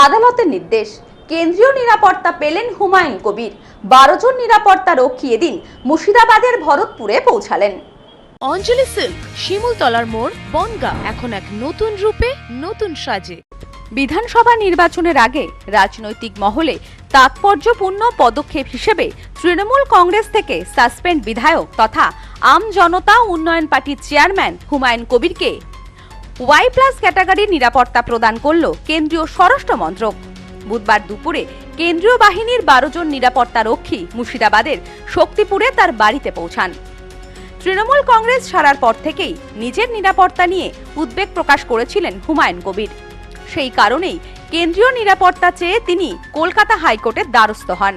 আদালতের নির্দেশ, কেন্দ্রীয় নিরাপত্তা পেলেন হুমায়ুন কবির। 12 জন নিরাপত্তা রক্ষী এদিন মুর্শিদাবাদের ভরতপুরে পৌঁছালেন। অঞ্জলি সিল্ক, শিমুলতলার মোড়, বনগাঁ এখন এক নতুন রূপে, নতুন সাজে। বিধানসভা নির্বাচনের আগে রাজনৈতিক মহলে তাৎপর্যপূর্ণ পদক্ষেপ হিসেবে তৃণমূল কংগ্রেস থেকে সাসপেন্ড বিধায়ক তথা আম জনতা উন্নয়ন পার্টির চেয়ারম্যান হুমায়ুন কবিরকে Y+ ক্যাটাগরির নিরাপত্তা প্রদান করল কেন্দ্রীয় স্বরাষ্ট্র মন্ত্রক। বুধবার দুপুরে কেন্দ্রীয় বাহিনীর 12 জন নিরাপত্তা রক্ষী মুর্শিদাবাদের শক্তিপুরে তার বাড়িতে পৌঁছান। তৃণমূল কংগ্রেস ছাড়ার পর থেকেই নিজের নিরাপত্তা নিয়ে উদ্বেগ প্রকাশ করেছিলেন হুমায়ুন কবির। সেই কারণেই কেন্দ্রীয় নিরাপত্তা চেয়ে তিনি কলকাতা হাইকোর্টের দ্বারস্থ হন।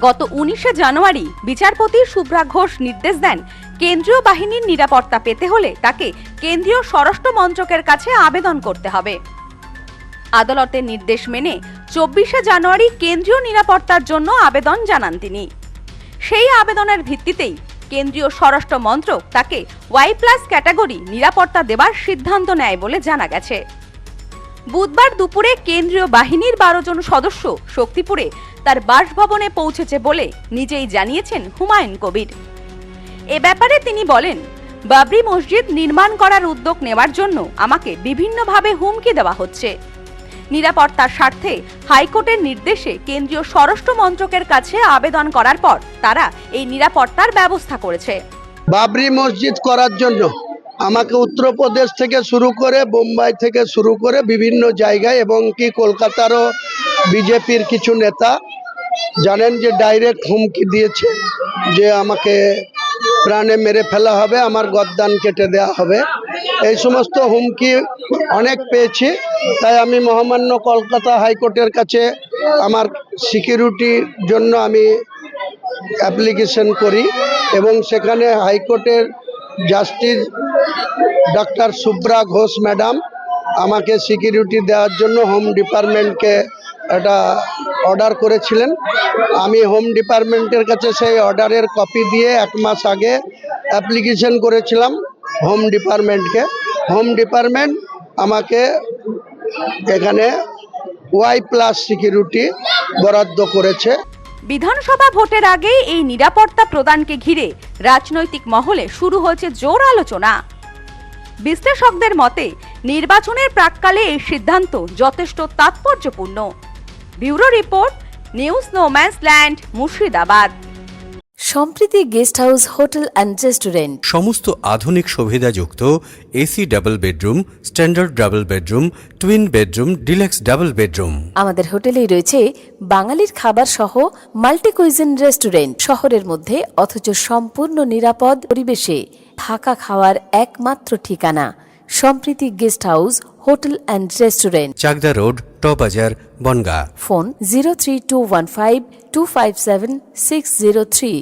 গত 19শে জানুয়ারি বিচারপতি শুভ্রা ঘোষ নির্দেশ দেন, কেন্দ্রীয় বাহিনীর নিরাপত্তা পেতে হলে তাকে কেন্দ্রীয় স্বরাষ্ট্র মন্ত্রকের কাছে আবেদন করতে হবে। আদালতের নির্দেশ মেনে 24শে জানুয়ারি কেন্দ্রীয় নিরাপত্তার জন্য আবেদন জানান তিনি। সেই আবেদনের ভিত্তিতেই কেন্দ্রীয় স্বরাষ্ট্র মন্ত্রক তাকে Y+ ক্যাটাগরি নিরাপত্তা দেবার সিদ্ধান্ত নেয় বলে জানা গেছে। বুধবার দুপুরে কেন্দ্রীয় বাহিনীর 12 জন সদস্য শক্তিপুরে তার বাসভবনে পৌঁছেছে বলে নিজেই জানিয়েছেন হুমায়ুন কবির। এ ব্যাপারে তিনি বলেন, বাবরি মসজিদ নির্মাণ করার উদ্যোগ নেওয়ার জন্য আমাকে বিভিন্নভাবে হুমকি দেওয়া হচ্ছে। নিরাপত্তার স্বার্থে হাইকোর্টের নির্দেশে কেন্দ্রীয় স্বরাষ্ট্র মন্ত্রকের কাছে আবেদন করার পর তারা এই নিরাপত্তার ব্যবস্থা করেছে। বাবরি মসজিদ করার জন্য আমাকে উত্তরপ্রদেশ থেকে শুরু করে বোম্বাই থেকে শুরু করে বিভিন্ন জায়গায় এবং কি কলকাতারও বিজেপির কিছু নেতা জানেন যে ডাইরেক্ট হুমকি দিয়েছে যে আমাকে প্রাণে মেরে ফেলা হবে, আমার গর্দান কেটে দেওয়া হবে। এই সমস্ত হুমকি অনেক পেয়েছি। তাই আমি মহামান্য কলকাতা হাইকোর্টের কাছে আমার সিকিউরিটির জন্য আমি অ্যাপ্লিকেশন করি এবং সেখানে হাইকোর্টের justice doctor Shubhra Ghosh madam আমাকে সিকিউরিটি দেওয়ার জন্য হোম ডিপার্টমেন্টকে একটা অর্ডার করেছিলেন। আমি হোম ডিপার্টমেন্টের কাছে সেই অর্ডারের কপি দিয়ে 1 মাস আগে অ্যাপ্লিকেশন করেছিলাম হোম ডিপার্টমেন্টকে। হোম ডিপার্টমেন্ট আমাকে এখানে Y+ সিকিউরিটি বরাদ্দ করেছে। বিধানসভা ভোটের আগে এই নিরাপত্তা প্রদানকে ঘিরে রাজনৈতিক মহলে শুরু হয়েছে জোর আলোচনা। বিশ্লেষকদের মতে নির্বাচনের প্রাক্কালে এই সিদ্ধান্ত যথেষ্ট তাৎপর্যপূর্ণ। Bureau report, news no man's land, Murshidabad. Sampriti guest house, hotel and restaurant. সমস্ত আধুনিক সুবিধাযুক্ত AC double bedroom, standard double bedroom, twin bedroom, deluxe double bedroom. আমাদের হোটেলেই রয়েছে বাঙালির খাবার সহ মাল্টি কুইজিন রেস্টুরেন্ট। শহরের মধ্যে অথচ সম্পূর্ণ নিরাপদ পরিবেশে থাকা খাওয়ার একমাত্র ঠিকানা Sampriti guest house, hotel and restaurant, Chakdah road, টবাজার, বনগাঁ। ফোন 03215257603।